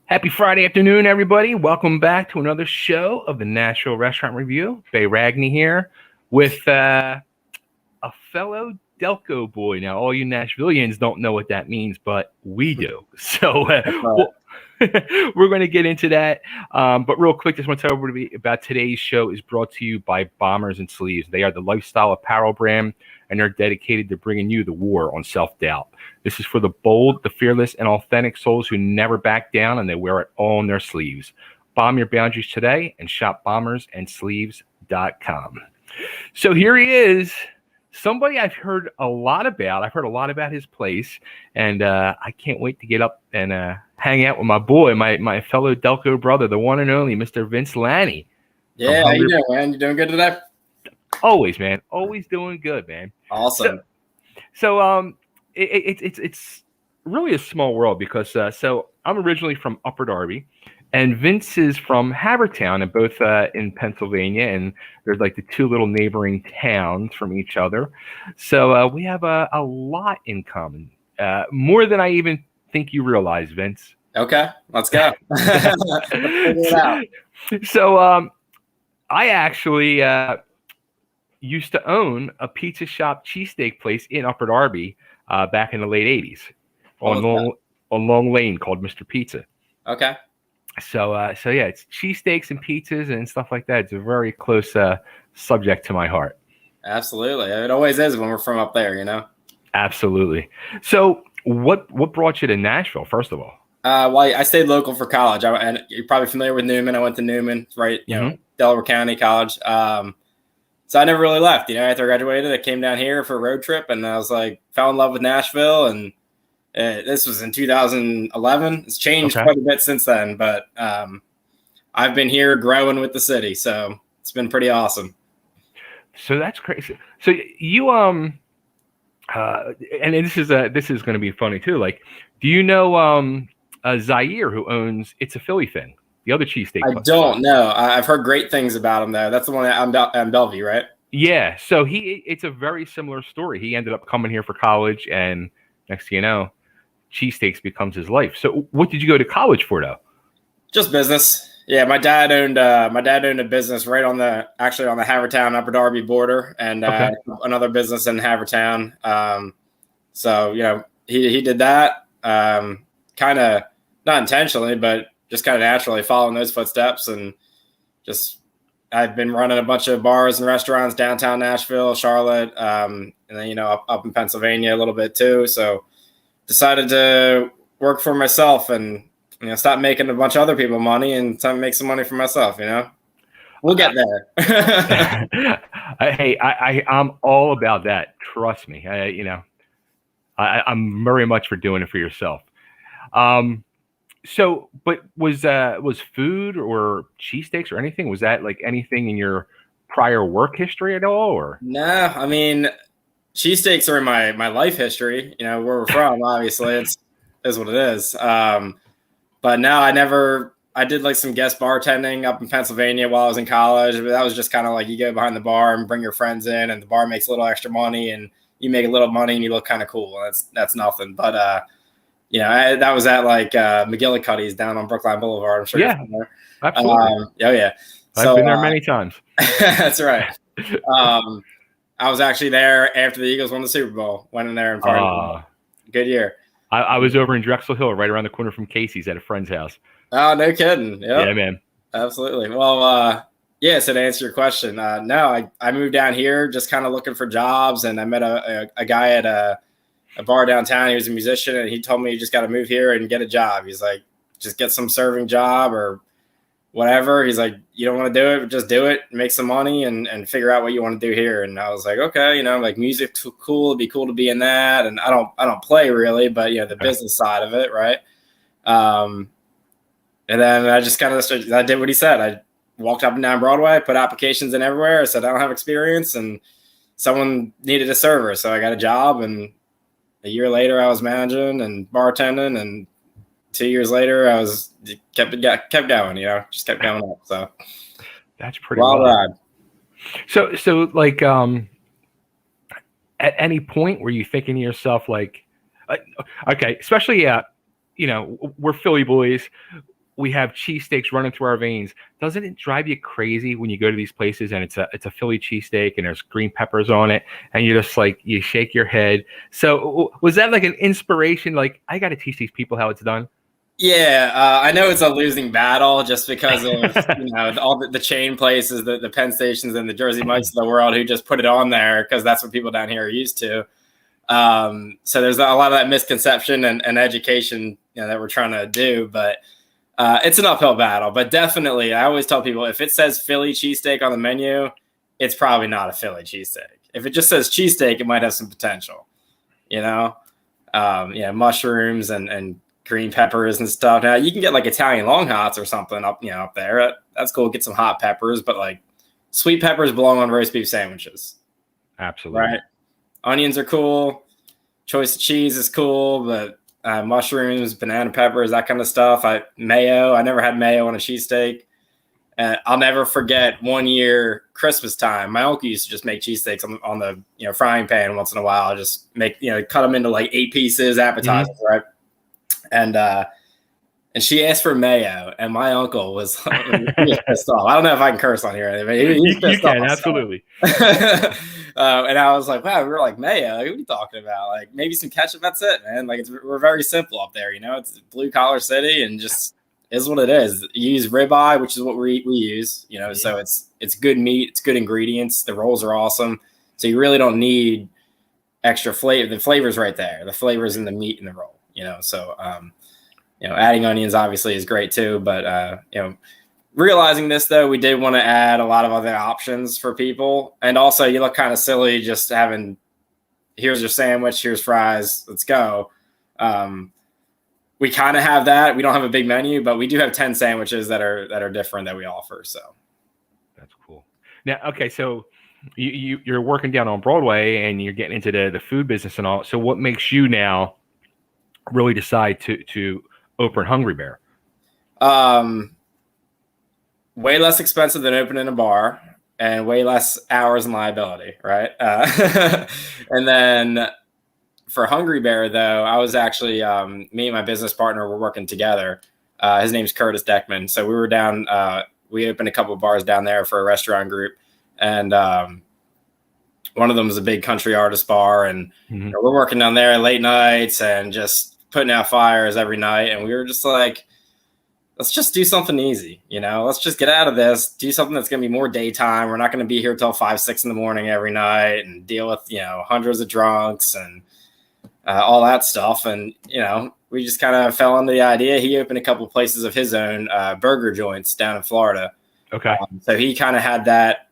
Happy Friday afternoon, everybody. Welcome back to another show of the Nashville Restaurant Review. Bay Ragney here with a fellow Delco boy. Now, all you Nashvillians don't know what that means, but we do. So we're going to get into that. But real quick, just want to tell everybody about today's show is brought to you by Bombers and Sleeves. They are the lifestyle apparel brand, and they're dedicated to bringing you the war on self-doubt. This is for the bold, the fearless, and authentic souls who never back down, and they wear it all on their sleeves. Bomb your boundaries today and shop bombersandsleeves.com. So here he is, somebody I've heard a lot about. I've heard a lot about his place, and I can't wait to get up and hang out with my boy, my fellow Delco brother, the one and only Mr. Vince Lanni. Yeah, how you doing, man? You doing good today? Always, man. Always doing good, man. Awesome. So it's really a small world because so I'm originally from Upper Darby, and Vince is from Havertown, and both in Pennsylvania, and there's like the two little neighboring towns from each other. So we have a lot in common, more than I even think you realize, Vince. Okay, let's go. Let's figure it out. So I actually used to own a pizza shop cheesesteak place in Upper Darby back in the late 80s on Long Lane called Mr. Pizza. Okay. So yeah, it's cheesesteaks and pizzas and stuff like that. It's a very close subject to my heart. Absolutely. It always is when we're from up there, you know? Absolutely. So what brought you to Nashville, first of all? Well, I stayed local for college. And you're probably familiar with Newman. I went to Newman, right? You know, Delaware County College. So I never really left. You know, after I graduated, I came down here for a road trip, and I was like, fell in love with Nashville. And this was in 2011. It's changed quite a bit since then, but I've been here growing with the city, so it's been pretty awesome. So that's crazy. So you and this is going to be funny too. Like, do you know Zaire, who owns It's a Philly Thing, the other cheesesteak? I don't know. I've heard great things about him though. That's the one on Bellevue, right? Yeah. So it's a very similar story. He ended up coming here for college, and next thing you know, cheesesteaks becomes his life. So what did you go to college for though? Just business. Yeah, my dad owned a business right on the Havertown Upper Darby border, and another business in Havertown. So you know, he did that kind of not intentionally, but just kind of naturally following those footsteps. And just I've been running a bunch of bars and restaurants downtown Nashville, Charlotte, and then, you know, up in Pennsylvania a little bit too. So decided to work for myself and, you know, stop making a bunch of other people money and time to make some money for myself, you know. We'll get there. Hey, I'm all about that. Trust me. I'm very much for doing it for yourself. So, but was food or cheesesteaks or anything? Was that like anything in your prior work history at all, or? No, I mean, cheesesteaks are in my life history. You know, where we're from, obviously, is what it is. But no, I did like some guest bartending up in Pennsylvania while I was in college. But that was just kind of like you go behind the bar and bring your friends in, and the bar makes a little extra money, and you make a little money, and you look kind of cool. That's nothing. But you know, that was at like McGillicuddy's down on Brookline Boulevard. I'm sure you're familiar. Absolutely. Yeah. I've been there many times. That's right. I was actually there after the Eagles won the Super Bowl. Went in there and partied. Good year. I was over in Drexel Hill, right around the corner from Casey's, at a friend's house. Oh, no kidding. Yep. Yeah, man. Absolutely. Well, yeah, so to answer your question, no, I moved down here just kind of looking for jobs, and I met a guy at a bar downtown. He was a musician, and he told me you just got to move here and get a job. He's like, just get some serving job or whatever. He's like, you don't want to do it, but just do it, make some money, and figure out what you want to do here. And I was like, okay, you know, like music's cool. It'd be cool to be in that. And I don't play really, but you know, the business side of it. Right. And then I just kind of I did what he said. I walked up and down Broadway, put applications in everywhere. I said, I don't have experience, and someone needed a server. So I got a job, and a year later I was managing and bartending, and 2 years later I was kept going, you know, just kept going up. So that's pretty wild ride. So like, at any point were you thinking to yourself like, okay, especially, you know, we're Philly boys. we have cheesesteaks running through our veins. Doesn't it drive you crazy when you go to these places and it's a Philly cheesesteak and there's green peppers on it and you're just like, you shake your head. So was that like an inspiration? Like, I got to teach these people how it's done. Yeah, I know it's a losing battle just because of all the chain places, the Penn Stations and the Jersey Mike's of the world who just put it on there because that's what people down here are used to. So there's a lot of that misconception and education that we're trying to do, but it's an uphill battle. But definitely, I always tell people if it says Philly cheesesteak on the menu, it's probably not a Philly cheesesteak. If it just says cheesesteak, it might have some potential. Mushrooms and green peppers and stuff. Now you can get like Italian long hots or something up there. That's cool. Get some hot peppers, but like sweet peppers belong on roast beef sandwiches. Absolutely. Right. Onions are cool. Choice of cheese is cool, but mushrooms, banana peppers, that kind of stuff. Mayo. I never had mayo on a cheesesteak. I'll never forget one year Christmas time. My uncle used to just make cheesesteaks on the frying pan once in a while. Just cut them into like 8 pieces, appetizers, right? And she asked for mayo, and my uncle was pissed off. I don't know if I can curse on here, but he was pissed off. Absolutely. And I was like, wow, we were like, mayo? Like, what are you talking about? Like, maybe some ketchup, that's it, man. Like, we're very simple up there, It's blue collar city, and just is what it is. You use ribeye, which is what we use, So it's good meat, it's good ingredients. The rolls are awesome, so you really don't need extra flavor. The flavor's right there. The flavor's in the meat and the roll. So adding onions obviously is great too, but realizing this though, we did want to add a lot of other options for people, and also you look kind of silly just having, here's your sandwich, here's fries, let's go. We kind of have that. We don't have a big menu, but we do have 10 sandwiches that are different that we offer. So that's cool. Now, okay, so you're working down on Broadway and you're getting into the food business and all. So what makes you now really decide to open Hungry Bear? Way less expensive than opening a bar and way less hours and liability, right? And then for Hungry Bear, though, I was actually, me and my business partner were working together. His name's Curtis Deckman. So we were down, we opened a couple of bars down there for a restaurant group. And one of them was a big country artist bar. And we're working down there late nights and just putting out fires every night. And we were just like, let's just do something easy. Let's just get out of this, do something that's going to be more daytime. We're not going to be here till 5, 6 in the morning every night and deal with, hundreds of drunks and all that stuff. And, we just kind of fell into the idea. He opened a couple of places of his own burger joints down in Florida. Okay. So he kind of had that,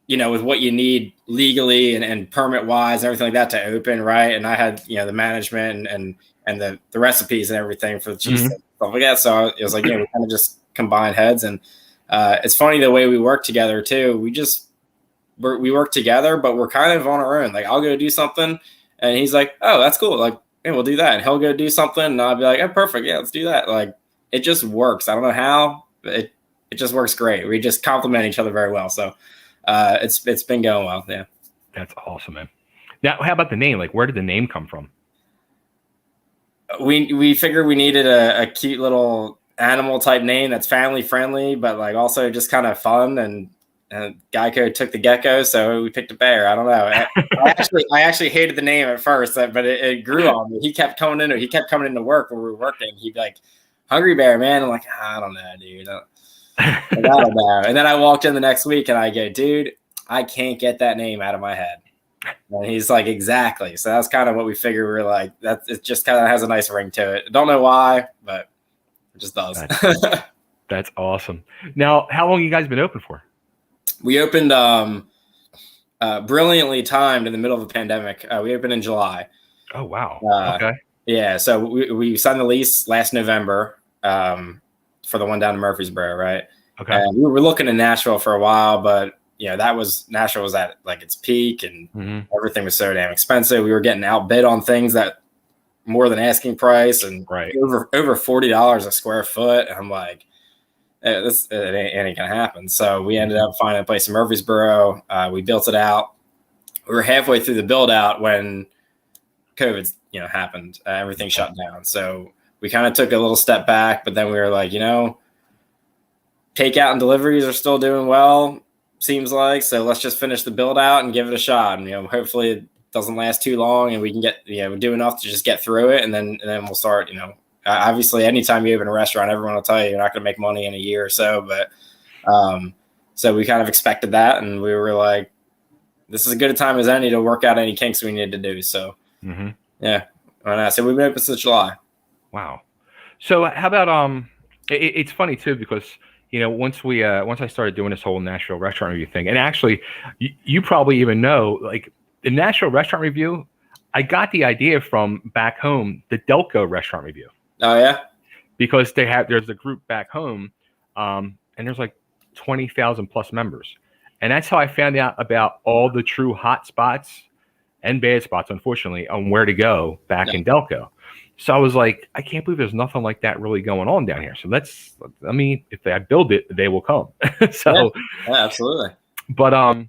with what you need legally and permit wise and everything like that to open. Right. And I had, the management and the recipes and everything for the cheese stuff like that. So it was like, we kind of just combined heads. And it's funny the way we work together too. We work together, but we're kind of on our own. Like I'll go do something and he's like, oh, that's cool. Like, hey, we'll do that. And he'll go do something and I'll be like, oh, perfect. Yeah, let's do that. Like it just works. I don't know how, but it just works great. We just complement each other very well. So it's been going well. Yeah. That's awesome, man. Now, how about the name? Like, where did the name come from? We figured we needed a cute little animal type name that's family friendly, but like also just kind of fun. And Geico took the gecko, so we picked a bear. I don't know. I actually hated the name at first, but it grew on me. He kept coming into work when we were working. He'd be like, "Hungry Bear, man." I'm like, I don't know, dude. I don't know. And then I walked in the next week and I go, dude, I can't get that name out of my head. And he's like, exactly. So that's kind of what we figured. We were like, it just kind of has a nice ring to it. Don't know why, but it just does. That's awesome. Now, how long have you guys been open for? We opened brilliantly timed in the middle of the pandemic. We opened in July. Oh, wow. Okay. Yeah. So we signed the lease last November for the one down in Murfreesboro, right? Okay. And we were looking in Nashville for a while, but Nashville was at like its peak and everything was so damn expensive. We were getting outbid on things that more than asking price and over $40 a square foot. And I'm like, it ain't gonna happen. So we ended up finding a place in Murfreesboro. We built it out. We were halfway through the build out when COVID, happened. Everything shut down. So we kind of took a little step back, but then we were like, takeout and deliveries are still doing well, seems like. So let's just finish the build out and give it a shot. And, hopefully it doesn't last too long and we can get, do enough to just get through it. And then we'll start, obviously anytime you open a restaurant, everyone will tell you you're not going to make money in a year or so. But so we kind of expected that. And we were like, this is as good a time as any to work out any kinks we need to do. So, yeah. So we've been open since July. Wow. So how about, it's funny too, because, once I started doing this whole Nashville Restaurant Review thing, and actually you probably even know, like the Nashville Restaurant Review, I got the idea from back home, the Delco Restaurant Review. Oh yeah. Because there's a group back home, and there's like 20,000 plus members. And that's how I found out about all the true hot spots and bad spots, unfortunately, on where to go back in Delco. So I was like, I can't believe there's nothing like that really going on down here. So if I build it, they will come. So yeah, absolutely. But and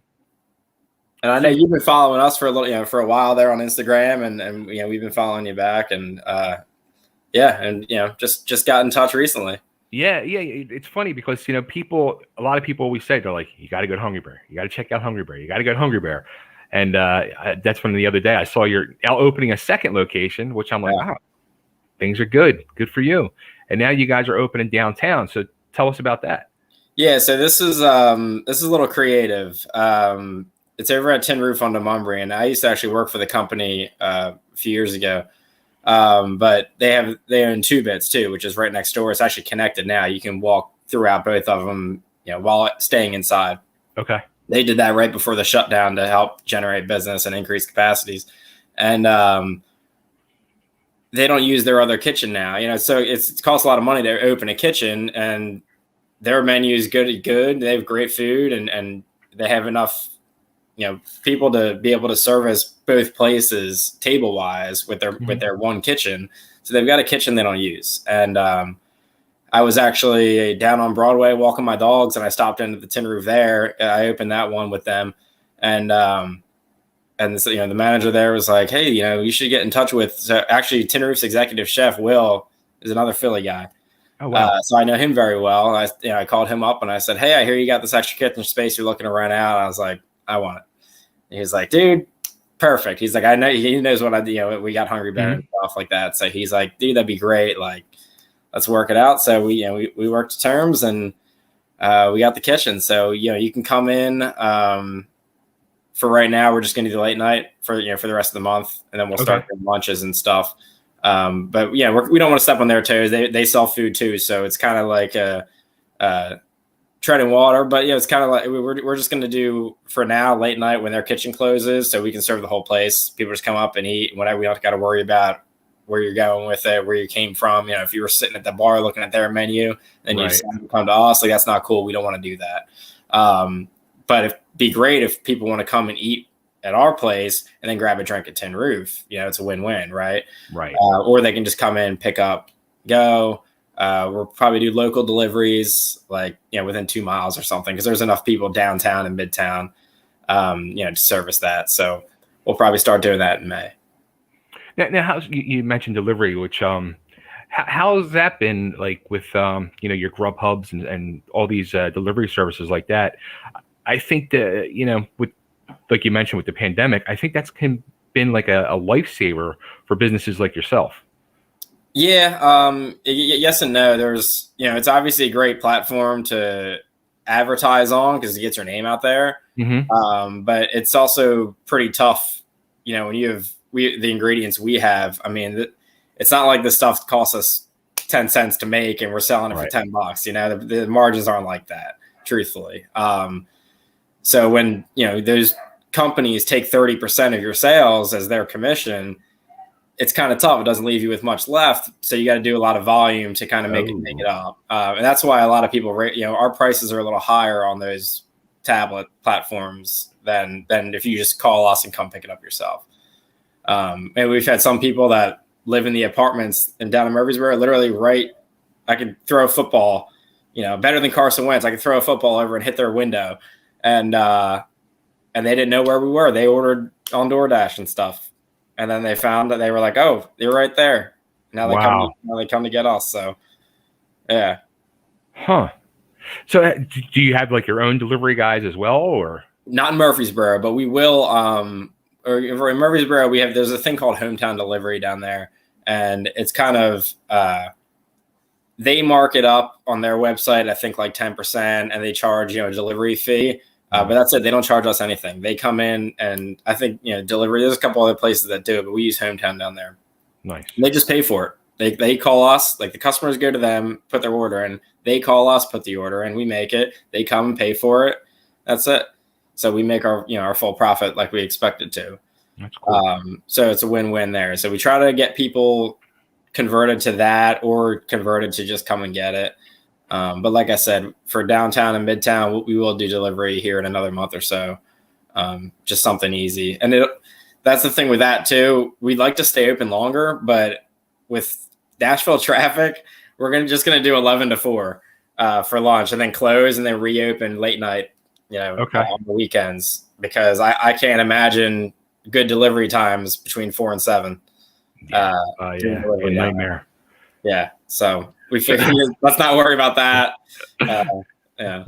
I know you've been following us for a little, for a while there on Instagram, and we've been following you back, and just got in touch recently. Yeah, it's funny because a lot of people always say, they're like, you got to go to Hungry Bear, you got to check out Hungry Bear, you got to go to Hungry Bear, and that's when the other day I saw you're opening a second location, which I'm like, wow, things are good for you, and now you guys are opening downtown. So tell us about that. Yeah, so this is a little creative. It's over at Tin Roof on Demumbry, and I used to actually work for the company a few years ago. But they own Two Bits too, which is right next door. It's actually connected now. You can walk throughout both of them, while staying inside. Okay. They did that right before the shutdown to help generate business and increase capacities. And they don't use their other kitchen now, so it costs a lot of money to open a kitchen, and their menu is good. They have great food, and they have enough, people to be able to service both places table wise with their one kitchen. So they've got a kitchen they don't use. And I was actually down on Broadway walking my dogs, and I stopped into the Tin Roof there. I opened that one with them, and so, the manager there was like, hey, you should get in touch with. So actually, Tin Roof's executive chef Will is another Philly guy. Oh wow! So I know him very well. And I called him up and I said, hey, I hear you got this extra kitchen space you're looking to rent out. I was like, I want it. And he was like, dude, perfect. He's like, I know, he knows what I do. We got Hungry Bear and stuff like that. So he's like, dude, that'd be great. Like, let's work it out. So we worked to terms, and we got the kitchen. So, you can come in. For right now, we're just going to do late night for the rest of the month, and then we'll start doing lunches and stuff. But we don't want to step on their toes. They sell food too, so it's kind of like a treading water. But it's kind of like we're just going to do for now late night when their kitchen closes, so we can serve the whole place. People just come up and eat whenever. We don't got to worry about where you're going with it, where you came from. If you were sitting at the bar looking at their menu, then you come to us, like that's not cool. We don't want to do that. But it'd be great if people want to come and eat at our place and then grab a drink at Tin Roof. It's a win-win, right? Right. Or they can just come in, pick up, go. We'll probably do local deliveries, like, within 2 miles or something, because there's enough people downtown and midtown, to service that. So we'll probably start doing that in May. Now you mentioned delivery, which how's that been like with your Grubhubs and all these delivery services like that? I think that, with, like you mentioned, with the pandemic, I think that's been like a lifesaver for businesses like yourself. Yeah. Yes and no. There's, it's obviously a great platform to advertise on because it gets your name out there. But it's also pretty tough, when you have the ingredients we have. I mean, it's not like this stuff costs us 10 cents to make and we're selling it for $10. The margins aren't like that, truthfully. So when, those companies take 30% of your sales as their commission, it's kind of tough. It doesn't leave you with much left. So you got to do a lot of volume to kind of make it up. And that's why a lot of people rate, our prices are a little higher on those tablet platforms than if you just call us and come pick it up yourself. And we've had some people that live in the apartments and down in Murfreesboro, literally I could throw a football, better than Carson Wentz. I could throw a football over and hit their window. And they didn't know where we were. They ordered on DoorDash and stuff. And then they found that they were like, oh, you're right there. Now Wow. they come to get us. So yeah. Huh. So do you have like your own delivery guys as well, or? Not in Murfreesboro, but we will. Or in Murfreesboro, there's a thing called hometown delivery down there, and it's kind of they mark it up on their website, I think like 10%, and they charge a delivery fee. But that's it. They don't charge us anything. They come in, and I think delivery. There's a couple other places that do it, but we use hometown down there. Nice. And they just pay for it. They call us, like the customers go to them, put their order in. They call us, put the order in. We make it. They come and pay for it. That's it. So we make our full profit like we expected to. That's cool. So it's a win-win there. So we try to get people converted to that or converted to just come and get it. But like I said, for downtown and midtown, we will do delivery here in another month or so. Just something easy. And that's the thing with that too. We'd like to stay open longer, but with Nashville traffic, we're just gonna do 11 to 4 for lunch, and then close and then reopen late night, on the weekends, because I can't imagine good delivery times between 4 and 7. A nightmare. Yeah. So we figured let's not worry about that. Yeah.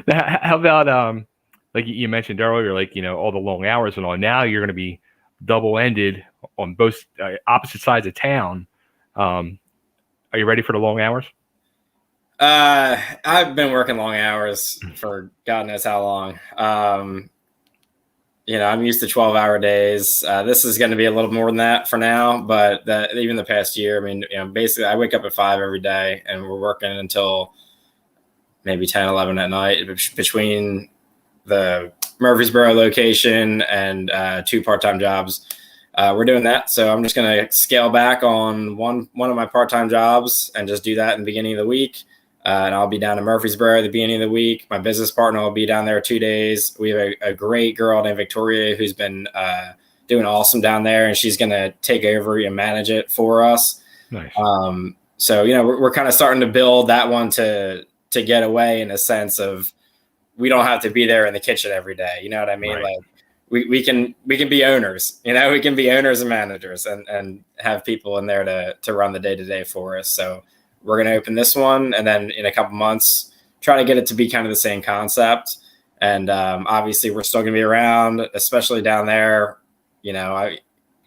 How about like you mentioned earlier, like all the long hours and all. Now you're going to be double-ended on both opposite sides of town. Are you ready for the long hours? I've been working long hours for God knows how long. I'm used to 12-hour days. This is going to be a little more than that for now, but even the past year, basically I wake up at 5 every day and we're working until maybe 10, 11 at night between the Murfreesboro location and 2 part-time jobs. We're doing that. So I'm just going to scale back on one of my part-time jobs and just do that in the beginning of the week. And I'll be down in Murfreesboro at the beginning of the week. My business partner will be down there 2 days. We have a great girl named Victoria who's been doing awesome down there, and she's going to take over and manage it for us. Nice. So, we're kind of starting to build that one to get away in a sense of we don't have to be there in the kitchen every day. You know what I mean? Right. Like we can be owners, we can be owners and managers and have people in there to run the day-to-day for us. So we're going to open this one, and then in a couple months, try to get it to be kind of the same concept. And obviously, we're still going to be around, especially down there.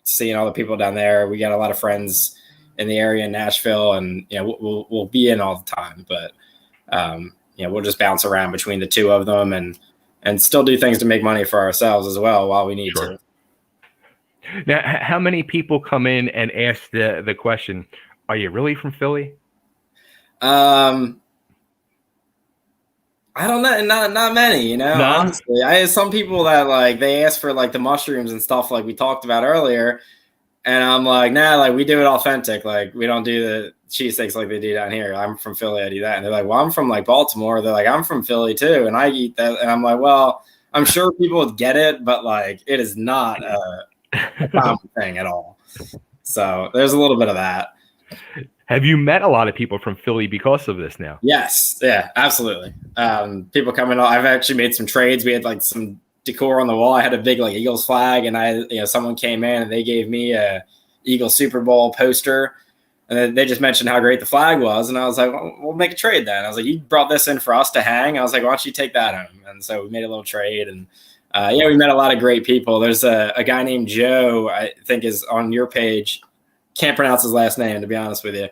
Seeing all the people down there. We got a lot of friends in the area in Nashville, and we'll be in all the time. But we'll just bounce around between the two of them, and still do things to make money for ourselves as well while we need to. Now, how many people come in and ask the question, "Are you really from Philly?" I don't know, not many, No? Honestly. I have some people that they ask for the mushrooms and stuff like we talked about earlier, and I'm like, nah, we do it authentic. We don't do the cheesesteaks like they do down here. I'm from Philly, I do that. And they're like, well, I'm from Baltimore. They're like, I'm from Philly too, and I eat that. And I'm like, well, I'm sure people would get it, but it is not a common thing at all. So there's a little bit of that. Have you met a lot of people from Philly because of this now? Yes. Yeah, absolutely. People coming. I've actually made some trades. We had some decor on the wall. I had a big Eagles flag, and someone came in and they gave me a Eagles Super Bowl poster, and they just mentioned how great the flag was, and I was like, well, we'll make a trade then. I was like, you brought this in for us to hang. I was like, why don't you take that home? And so we made a little trade, and we met a lot of great people. There's a guy named Joe, I think is on your page. Can't pronounce his last name, to be honest with you.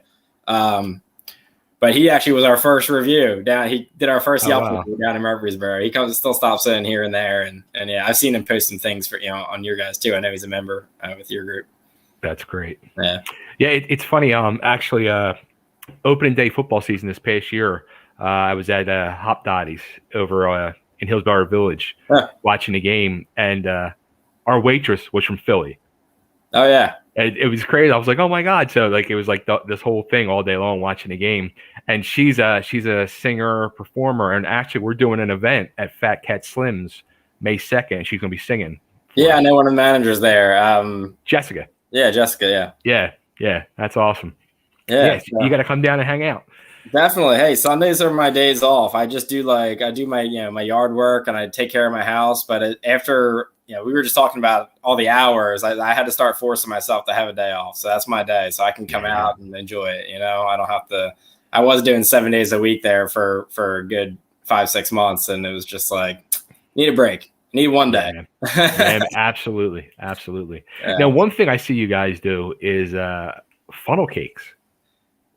But he actually was our first review down. He did our first Yelp review down in Murfreesboro. He still stops in here and there. And yeah, I've seen him post some things for, on your guys too. I know he's a member with your group. That's great. Yeah. Yeah. It's funny. Actually, opening day football season this past year, I was at Hop Dottie's over in Hillsborough Village watching the game, and our waitress was from Philly. Oh yeah. It was crazy. I was like, oh my God. So it was this whole thing all day long watching the game. And she's a singer, performer. And actually we're doing an event at Fat Cat Slim's May 2nd. She's going to be singing. Yeah. I know one of the managers there. Jessica. Yeah. Jessica. Yeah. Yeah. That's awesome. Yeah. You got to come down and hang out. Definitely. Hey, Sundays are my days off. I just do I do my, my yard work, and I take care of my house. But after we were just talking about all the hours. I had to start forcing myself to have a day off. So that's my day. So I can come out and enjoy it. I don't have to. I was doing 7 days a week there for a good 5-6 months. And it was just like, need a break. Need one day. Man, absolutely. Yeah. Now, one thing I see you guys do is funnel cakes.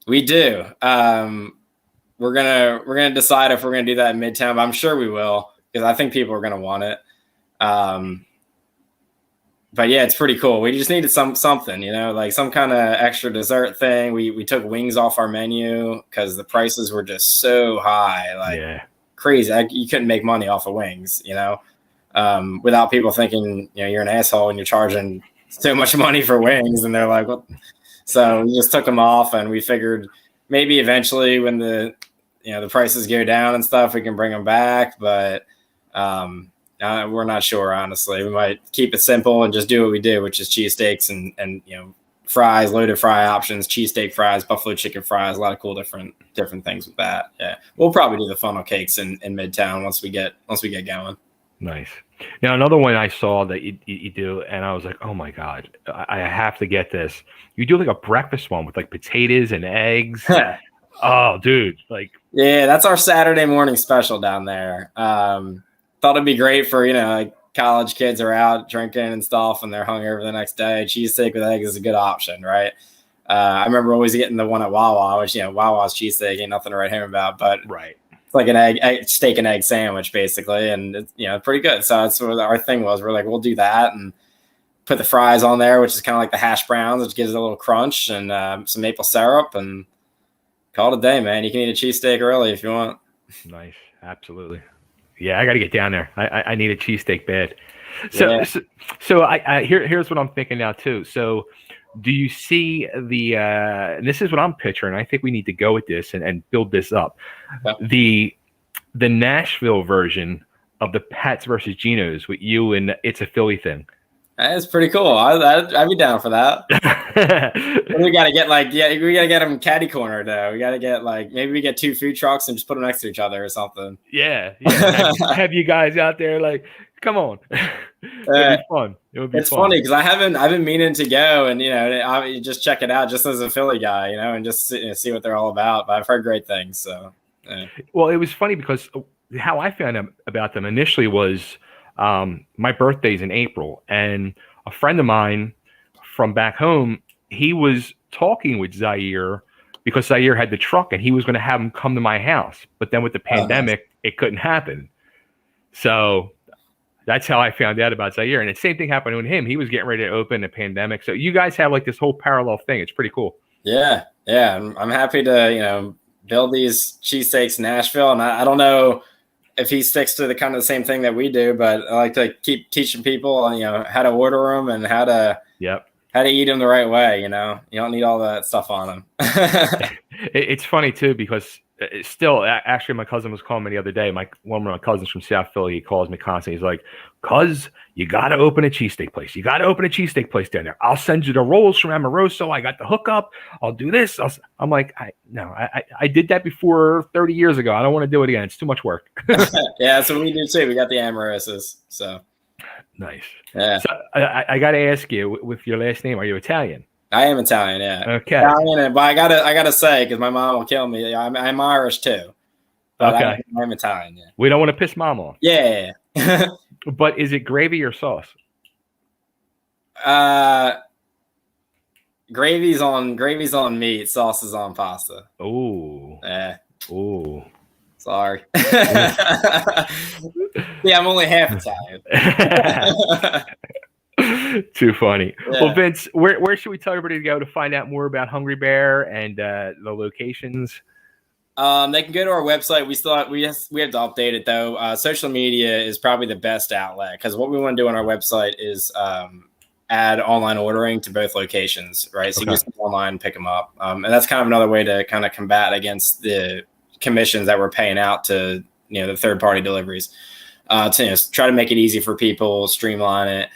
We do. We're gonna decide if we're gonna do that in Midtown, but I'm sure we will because I think people are gonna want it. But yeah, it's pretty cool. We just needed something, like some kind of extra dessert thing. We took wings off our menu because the prices were just so high, crazy. You couldn't make money off of wings, without people thinking you're an asshole and you're charging so much money for wings, and they're like, "What?" So we just took them off, and we figured maybe eventually when the prices go down and stuff, we can bring them back, but. We're not sure, honestly. We might keep it simple and just do what we do, which is cheesesteaks and fries, loaded fry options, cheesesteak fries, buffalo chicken fries, a lot of cool different things with that. Yeah, we'll probably do the funnel cakes in Midtown once we get going. Nice. Now another one I saw that you do, and I was like, oh my god, I have to get this. You do like a breakfast one with like potatoes and eggs. Oh, dude, like yeah, that's our Saturday morning special down there. Thought it'd be great for, like college kids are out drinking and stuff and they're hungover the next day. Cheesesteak with eggs is a good option, right? I remember always getting the one at Wawa, which, Wawa's cheesesteak ain't nothing to write home about, but it's like an steak and egg sandwich basically. And it's, pretty good. So that's what our thing was. We're like, we'll do that and put the fries on there, which is kind of like the hash browns, which gives it a little crunch and some maple syrup and call it a day, man. You can eat a cheesesteak early if you want. Nice. Absolutely. Yeah, I got to get down there. I need a cheesesteak bed. So here's what I'm thinking now too. So do you see and this is what I'm picturing. I think we need to go with this and build this up. Yeah. The Nashville version of the Pats versus Geno's with you and It's a Philly thing. That's pretty cool. I'd be down for that. We got to get we got to get them catty corner though. We got to get maybe we get 2 food trucks and just put them next to each other or something. Yeah. have you guys out there come on. It would be fun. It's funny because I've been meaning to go and I just check it out just as a Philly guy, and just see what they're all about. But I've heard great things. So. Yeah. Well, it was funny because how I found out about them initially was. My birthday's in April, and a friend of mine from back home, he was talking with Zaire because Zaire had the truck and he was going to have him come to my house. But then with the pandemic, it couldn't happen. So that's how I found out about Zaire. And the same thing happened with him. He was getting ready to open the pandemic. So you guys have this whole parallel thing. It's pretty cool. Yeah. Yeah. I'm happy to, build these cheesesteaks in Nashville. And I don't know if he sticks to the kind of the same thing that we do, but I like to keep teaching people, how to order them and how to eat them the right way. You don't need all that stuff on them. It's funny too, because still, actually, my cousin was calling me the other day. One of my cousins from South Philly, he calls me constantly. He's like, "Cuz, you got to open a cheesesteak place. You got to open a cheesesteak place down there. I'll send you the rolls from Amoroso. I got the hookup. I'll do this." I'm like, I did that before 30 years ago. I don't want to do it again. It's too much work. Yeah, that's what we do too. We got the Amorosos. So nice. Yeah. So I got to ask you, with your last name, are you Italian? I am Italian, yeah. Okay. Italian, but I gotta say, because my mom will kill me. I'm Irish too. But okay. I'm Italian, yeah. We don't want to piss mom off. Yeah. But is it gravy or sauce? Gravy's on meat, sauce is on pasta. Oh. Yeah. Oh. Sorry. Yeah, I'm only half Italian. Too funny. Yeah. Well, Vince, where should we tell everybody to go to find out more about Hungry Bear and the locations? They can go to our website. We have to update it though. Social media is probably the best outlet because what we want to do on our website is add online ordering to both locations, right? So you can just go online and pick them up, and that's kind of another way to kind of combat against the commissions that we're paying out to the third party deliveries. To try to make it easy for people, streamline it.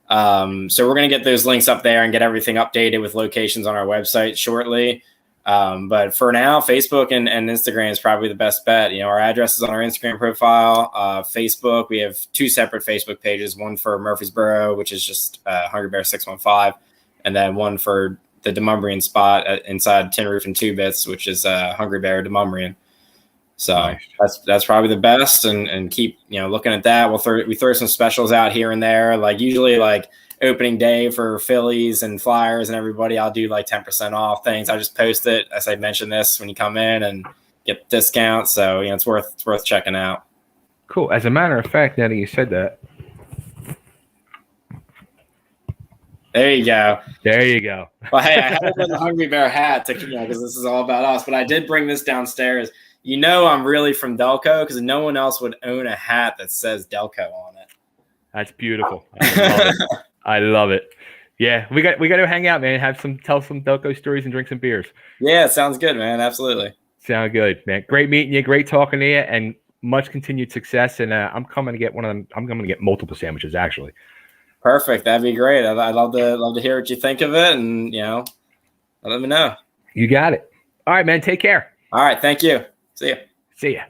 So we're going to get those links up there and get everything updated with locations on our website shortly. But for now, Facebook and Instagram is probably the best bet. Our address is on our Instagram profile. Facebook, we have 2 separate Facebook pages, one for Murfreesboro, which is just Hungry Bear 615, and then one for the Demumbrian spot inside Tin Roof and 2 Bits, which is Hungry Bear Demumbrian. So nice. That's probably the best, and keep looking at that. We throw some specials out here and there, like usually like opening day for Phillies and Flyers and everybody. I'll do like 10% off things. I just post it as I mentioned this when you come in and get discounts. So it's worth checking out. Cool. As a matter of fact, now that you said that, there you go. There you go. Well, hey, I had to wear the Hungry Bear hat to because this is all about us. But I did bring this downstairs. I'm really from Delco because no one else would own a hat that says Delco on it. That's beautiful. I love it. Yeah, we got to hang out, man. Tell some Delco stories and drink some beers. Yeah, sounds good, man. Absolutely. Sound good, man. Great meeting you. Great talking to you, and much continued success. And I'm coming to get one of them. I'm going to get multiple sandwiches, actually. Perfect. That'd be great. I'd love to hear what you think of it, and let me know. You got it. All right, man. Take care. All right. Thank you. See ya. See ya.